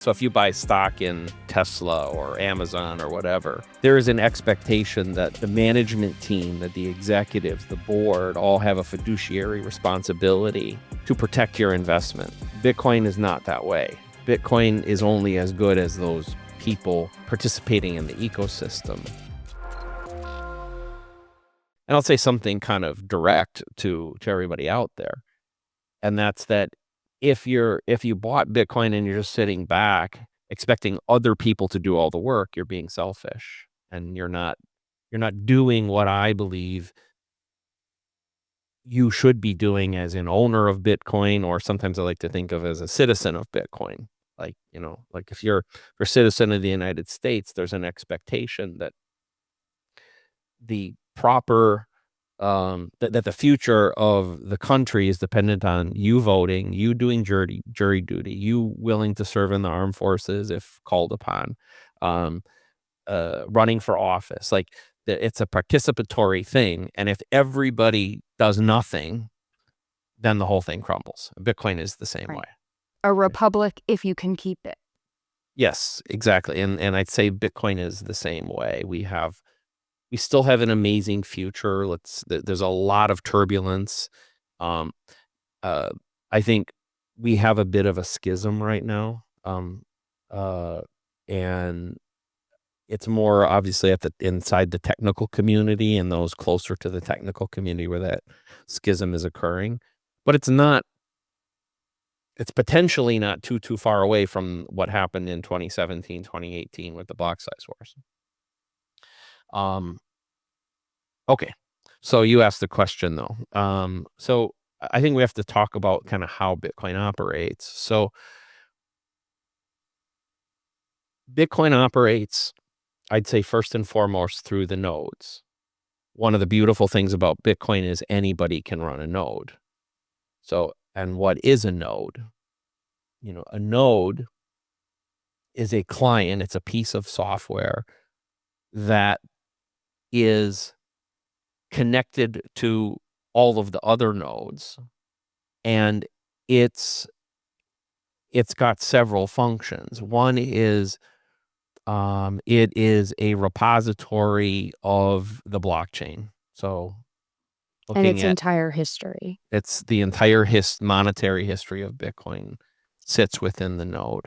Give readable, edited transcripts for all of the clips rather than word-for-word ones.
So if you buy stock in Tesla or Amazon or whatever, there is an expectation that the management team, that the executives, the board all have a fiduciary responsibility to protect your investment. Bitcoin is not that way. Bitcoin is only as good as those people participating in the ecosystem. And I'll say something kind of direct to everybody out there. And that's that if you bought Bitcoin and you're just sitting back expecting other people to do all the work, you're being selfish, and you're not doing what I believe you should be doing as an owner of Bitcoin, or sometimes I like to think of as a citizen of Bitcoin. Like, like if you're a citizen of the United States, there's an expectation that the proper that the future of the country is dependent on you voting, you doing jury duty, you willing to serve in the armed forces if called upon, running for office. Like, it's a participatory thing, and if everybody does nothing, then the whole thing crumbles. Bitcoin is the same way. A republic, if you can keep it. Yes, exactly. And I'd say Bitcoin is the same way. We still have an amazing future. There's a lot of turbulence. I think we have a bit of a schism right now. And it's more obviously inside the technical community and those closer to the technical community where that schism is occurring. But it's potentially not too far away from what happened in 2017, 2018 with the block size wars. Okay. So you asked the question though. So I think we have to talk about kind of how Bitcoin operates. So Bitcoin operates, I'd say, first and foremost through the nodes. One of the beautiful things about Bitcoin is anybody can run a node. So, and what is a node? A node is a client. It's a piece of software that is connected to all of the other nodes, and it's got several functions. One is it is a repository of the blockchain. So and its entire history. It's the entire monetary history of Bitcoin sits within the node.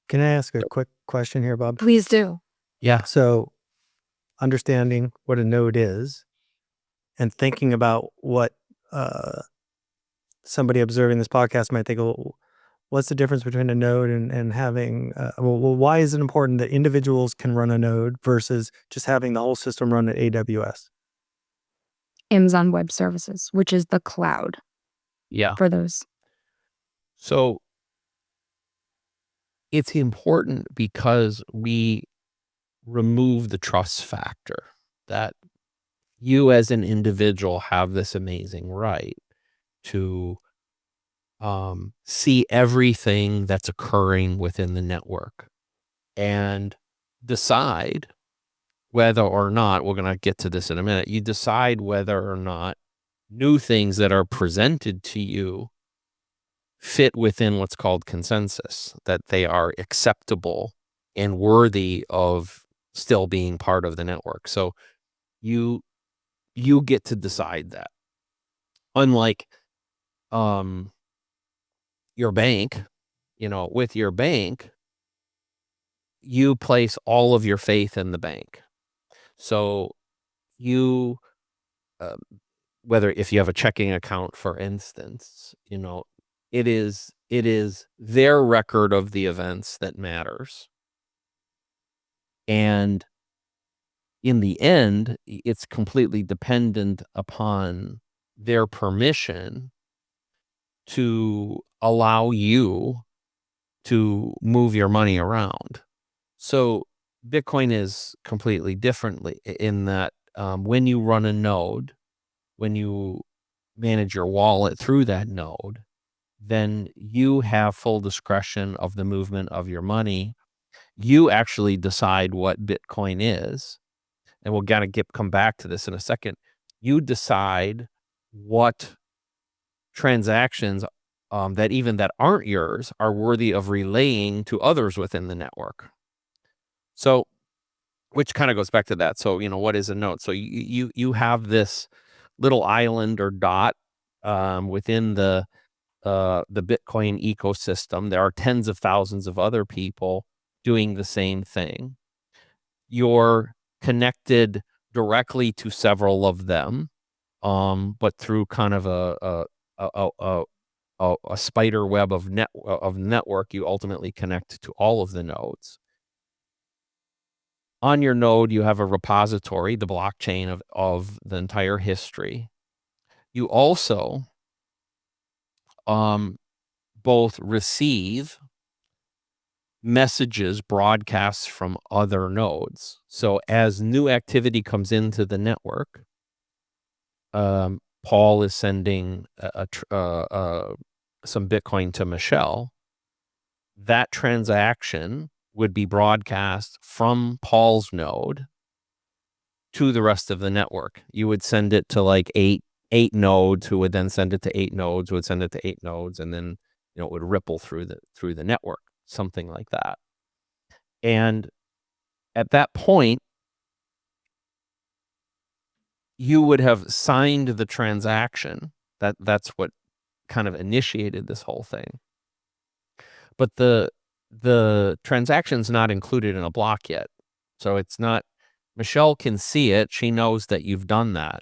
Can I ask a quick question here, Bob? Please do. Yeah. So understanding what a node is and thinking about what somebody observing this podcast might think, well, what's the difference between a node and having, why is it important that individuals can run a node versus just having the whole system run at AWS? Amazon Web Services, which is the cloud. Yeah. For those. So it's important because we remove the trust factor that you as an individual have this amazing right to see everything that's occurring within the network and decide whether or not, we're going to get to this in a minute, you decide whether or not new things that are presented to you fit within what's called consensus, that they are acceptable and worthy of still being part of the network. So you get to decide that. Unlike your bank, with your bank, you place all of your faith in the bank. So you, whether if you have a checking account, for instance, it is their record of the events that matters. And in the end, it's completely dependent upon their permission to allow you to move your money around. So Bitcoin is completely differently in that when you run a node, when you manage your wallet through that node, then you have full discretion of the movement of your money. You actually decide what Bitcoin is. And we'll kind of come back to this in a second. You decide what transactions that even that aren't yours are worthy of relaying to others within the network. So, which kind of goes back to that. So, what is a node? So you have this little island or dot within the Bitcoin ecosystem. There are tens of thousands of other people doing the same thing. You're connected directly to several of them, but through kind of a spider web of network, you ultimately connect to all of the nodes. On your node, you have a repository, the blockchain of the entire history. You also both receive messages, broadcasts from other nodes. So as new activity comes into the network, Paul is sending some Bitcoin to Michelle. That transaction would be broadcast from Paul's node to the rest of the network. You would send it to like eight nodes, who would then send it to 8 nodes, who would send it to 8 nodes, and then it would ripple through the network, something like that. And at that point, you would have signed the transaction. That's what kind of initiated this whole thing. But the transaction's not included in a block yet. So it's not, Michelle can see it. She knows that you've done that.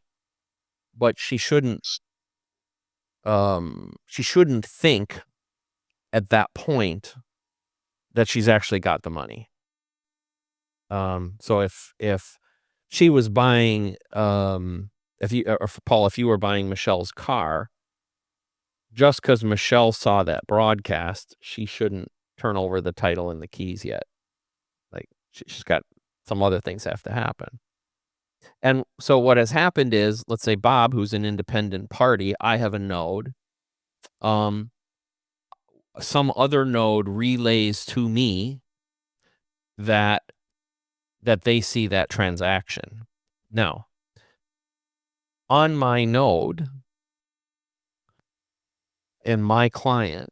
But she shouldn't think at that point that she's actually got the money. So if she was buying, Paul, if you were buying Michelle's car, just because Michelle saw that broadcast, she shouldn't turn over the title and the keys yet. Like, she's got some other things have to happen. And so what has happened is, let's say Bob, who's an independent party, I have a node. Some other node relays to me that they see that transaction. Now, on my node, in my client,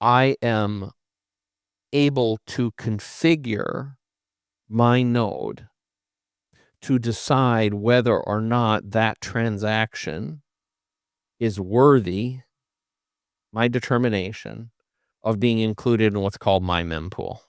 I am able to configure my node to decide whether or not that transaction is worthy, my determination, of being included in what's called my mempool.